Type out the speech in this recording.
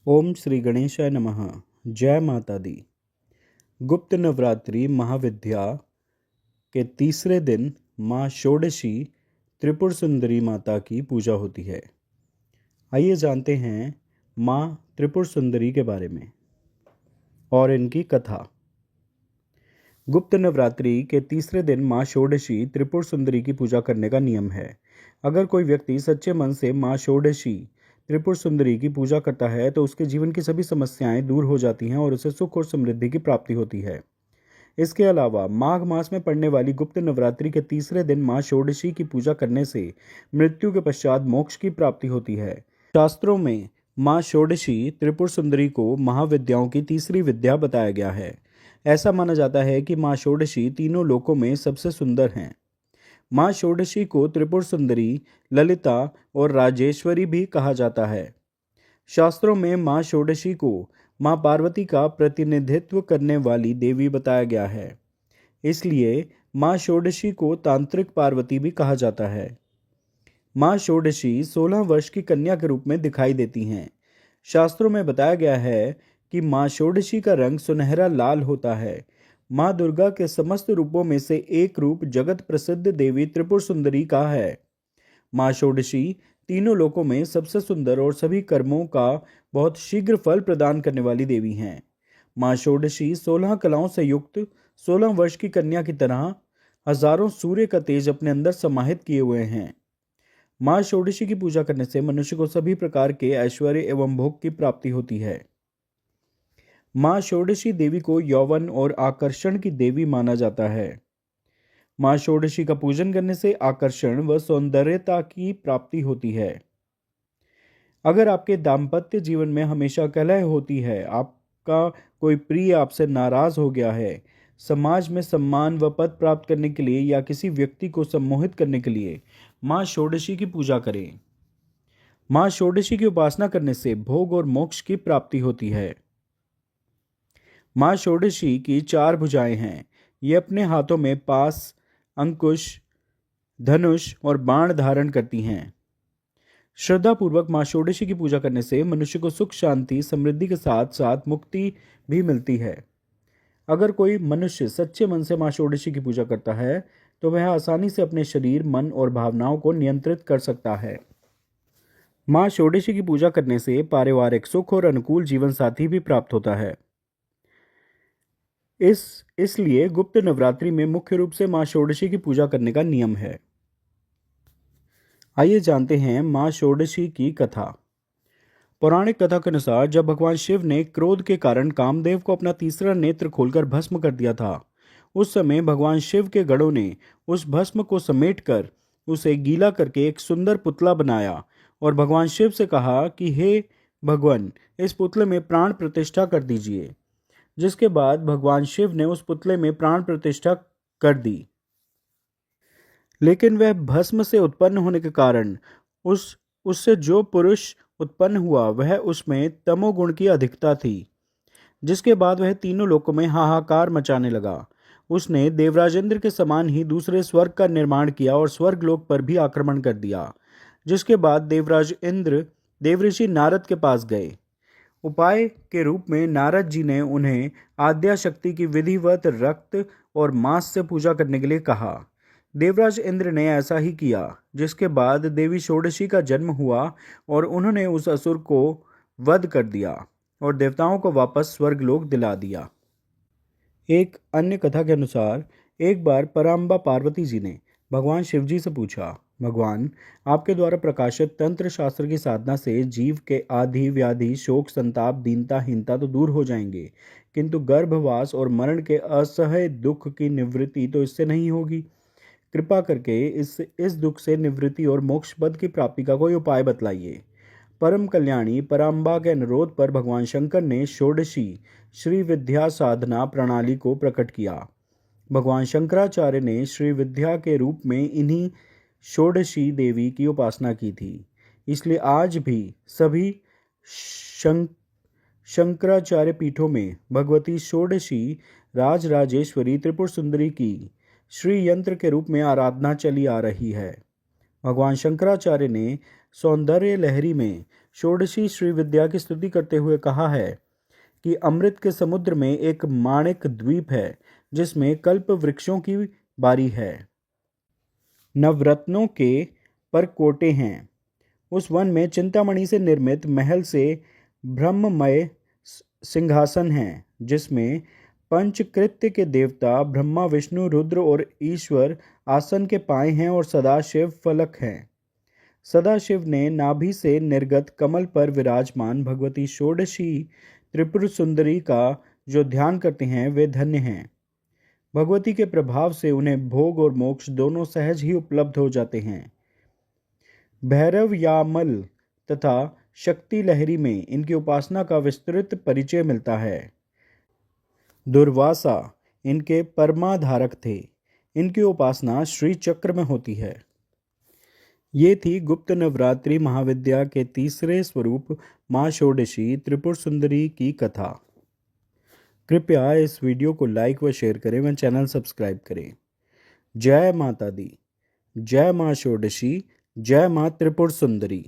ओम श्री गणेशाय नमः। जय माता दी। गुप्त नवरात्रि महाविद्या के तीसरे दिन माँ षोडशी त्रिपुर सुंदरी माता की पूजा होती है। आइए जानते हैं माँ त्रिपुर सुंदरी के बारे में और इनकी कथा। गुप्त नवरात्रि के तीसरे दिन माँ षोडशी त्रिपुर सुंदरी की पूजा करने का नियम है। अगर कोई व्यक्ति सच्चे मन से माँ षोडशी त्रिपुर सुंदरी की पूजा करता है तो उसके जीवन की सभी समस्याएं दूर हो जाती हैं और उसे सुख और समृद्धि की प्राप्ति होती है। इसके अलावा माघ मास में पड़ने वाली गुप्त नवरात्रि के तीसरे दिन माँ षोडशी की पूजा करने से मृत्यु के पश्चात मोक्ष की प्राप्ति होती है। शास्त्रों में माँ षोडशी त्रिपुर सुंदरी को महाविद्याओं की तीसरी विद्या बताया गया है। ऐसा माना जाता है कि माँ षोडशी तीनों लोकों में सबसे सुंदर हैं। माँ षोडशी को त्रिपुर सुंदरी, ललिता और राजेश्वरी भी कहा जाता है। शास्त्रों में माँ षोडशी को माँ पार्वती का प्रतिनिधित्व करने वाली देवी बताया गया है। इसलिए माँ षोडशी को तांत्रिक पार्वती भी कहा जाता है। माँ षोडशी 16 वर्ष की कन्या के रूप में दिखाई देती हैं। शास्त्रों में बताया गया है कि माँ षोडशी का रंग सुनहरा लाल होता है। माँ दुर्गा के समस्त रूपों में से एक रूप जगत प्रसिद्ध देवी त्रिपुर सुंदरी का है। माँ षोडशी तीनों लोकों में सबसे सुंदर और सभी कर्मों का बहुत शीघ्र फल प्रदान करने वाली देवी हैं। माँ षोडशी 16 कलाओं से युक्त 16 वर्ष की कन्या की तरह हजारों सूर्य का तेज अपने अंदर समाहित किए हुए हैं। माँ षोडशी की पूजा करने से मनुष्य को सभी प्रकार के ऐश्वर्य एवं भोग की प्राप्ति होती है। माँ षोडशी देवी को यौवन और आकर्षण की देवी माना जाता है। माँ षोडशी का पूजन करने से आकर्षण व सौंदर्यता की प्राप्ति होती है। अगर आपके दाम्पत्य जीवन में हमेशा कलह होती है, आपका कोई प्रिय आपसे नाराज हो गया है, समाज में सम्मान व पद प्राप्त करने के लिए या किसी व्यक्ति को सम्मोहित करने के लिए माँ षोडशी की पूजा करें। माँ षोडशी की उपासना करने से भोग और मोक्ष की प्राप्ति होती है। माँ षोडशी की 4 भुजाएं हैं। ये अपने हाथों में पास, अंकुश, धनुष और बाण धारण करती हैं। श्रद्धा पूर्वक माँ षोडशी की पूजा करने से मनुष्य को सुख, शांति, समृद्धि के साथ साथ मुक्ति भी मिलती है। अगर कोई मनुष्य सच्चे मन से माँ षोडशी की पूजा करता है तो वह आसानी से अपने शरीर, मन और भावनाओं को नियंत्रित कर सकता है। माँ षोडशी की पूजा करने से पारिवारिक सुख और अनुकूल जीवन साथी भी प्राप्त होता है। इसलिए गुप्त नवरात्रि में मुख्य रूप से माँ षोडशी की पूजा करने का नियम है। आइए जानते हैं माँ षोडशी की कथा। पौराणिक कथा के अनुसार जब भगवान शिव ने क्रोध के कारण कामदेव को अपना तीसरा नेत्र खोलकर भस्म कर दिया था, उस समय भगवान शिव के गणों ने उस भस्म को समेटकर उसे गीला करके एक सुंदर पुतला बनाया और भगवान शिव से कहा कि हे भगवान, इस पुतले में प्राण प्रतिष्ठा कर दीजिए। जिसके बाद भगवान शिव ने उस पुतले में प्राण प्रतिष्ठा कर दी। लेकिन वह भस्म से उत्पन्न होने के कारण उससे जो पुरुष उत्पन्न हुआ वह उसमें तमोगुण की अधिकता थी। जिसके बाद वह तीनों लोकों में हाहाकार मचाने लगा। उसने देवराज इंद्र के समान ही दूसरे स्वर्ग का निर्माण किया और स्वर्ग लोक पर भी आक्रमण कर दिया। जिसके बाद देवराज इंद्र देवऋषि नारद के पास गए। उपाय के रूप में नारद जी ने उन्हें आद्या शक्ति की विधिवत रक्त और मांस से पूजा करने के लिए कहा। देवराज इंद्र ने ऐसा ही किया, जिसके बाद देवी षोडशी का जन्म हुआ और उन्होंने उस असुर को वध कर दिया और देवताओं को वापस स्वर्गलोक दिला दिया। एक अन्य कथा के अनुसार एक बार पराम्बा पार्वती जी ने भगवान शिव जी से पूछा, भगवान, आपके द्वारा प्रकाशित तंत्र शास्त्र की साधना से जीव के आदि व्याधि, शोक, संताप, दीनता, हीनता तो दूर हो जाएंगे, किंतु गर्भवास और मरण के असह्य दुख की निवृत्ति तो इससे नहीं होगी। कृपा करके इस दुख से निवृत्ति और मोक्ष पद की प्राप्ति का कोई उपाय बतलाइए। परम कल्याणी पराम्बा के अनुरोध पर भगवान शंकर ने षोडशी श्री विद्या साधना प्रणाली को प्रकट किया। भगवान शंकराचार्य ने श्री विद्या के रूप में इन्हीं षोडशी देवी की उपासना की थी। इसलिए आज भी सभी शंकराचार्य पीठों में भगवती षोडशी राजराजेश्वरी त्रिपुर सुंदरी की श्री यंत्र के रूप में आराधना चली आ रही है। भगवान शंकराचार्य ने सौंदर्य लहरी में षोडशी श्री विद्या की स्तुति करते हुए कहा है कि अमृत के समुद्र में एक माणिक द्वीप है जिसमें कल्प वृक्षों की बारी है, नवरत्नों के परकोटे हैं। उस वन में चिंतामणि से निर्मित महल से ब्रह्ममय सिंहासन है जिसमें पंचकृत्य के देवता ब्रह्मा विष्णु रुद्र और ईश्वर आसन के पाए हैं और सदाशिव फलक हैं। सदाशिव ने नाभि से निर्गत कमल पर विराजमान भगवती षोडशी त्रिपुर सुंदरी का जो ध्यान करते हैं वे धन्य हैं। भगवती के प्रभाव से उन्हें भोग और मोक्ष दोनों सहज ही उपलब्ध हो जाते हैं। भैरव यामल तथा शक्ति लहरी में इनकी उपासना का विस्तृत परिचय मिलता है। दुर्वासा इनके परमाधारक थे। इनकी उपासना श्री चक्र में होती है। ये थी गुप्त नवरात्रि महाविद्या के तीसरे स्वरूप माँ षोडशी त्रिपुर सुंदरी की कथा। कृपया इस वीडियो को लाइक व शेयर करें व चैनल सब्सक्राइब करें। जय माता दी, जय माँ षोडशी, जय माँ त्रिपुर सुंदरी।